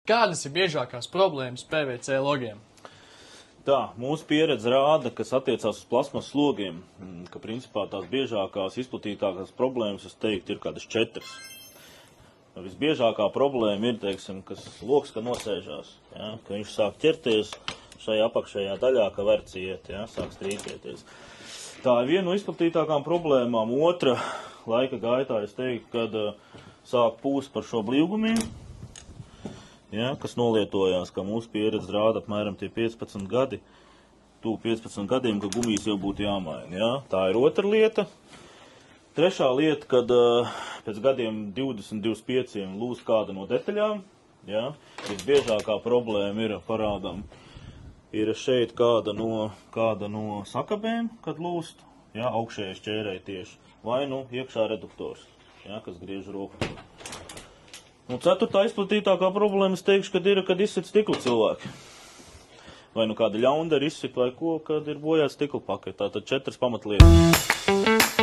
Kādas ir biežākās problēmas PVC logiem? Tā, mūsu pieredze rāda, kas attiecās uz plasmas slogiem, ka principā tās biežākās, izplatītākās problēmas, es teiktu, ir kādas 4. Visbiežākā problēma ir, teiksim, kas logs, ka nosēžās, ja, ka viņš sāk ķerties šajā apakšējā daļā, ka var ciet, ja, sāk strīpēties. Tā ir viena no izplatītākām problēmām. Otra laika gaitā, es teiktu, kad sāk pūst par šo blīvgumiem, ja, kas nolietojās, kā mūsu pieredze rāda apmēram tie 15 gadi, 15 gadiem, ka gumijas jau būtu jāmaina. Ja. Tā ir otra lieta. Trešā lieta, kad pēc gadiem 20-25 lūst kāda no detaļām. Ja. Visbiežākā problēma ir parādām. Ir šeit kāda no sakabēm, kad lūst, ja, augšējais ķērēji tieši, vai iekšā reduktors, ja, kas griež roku. Ceturtā izplatītākā problēma, es teikšu, kad izsit stikla cilvēki. Vai kāda ļaundara izsit vai ko, kad ir bojāts stikla paketi. Tātad 4 pamatlietas.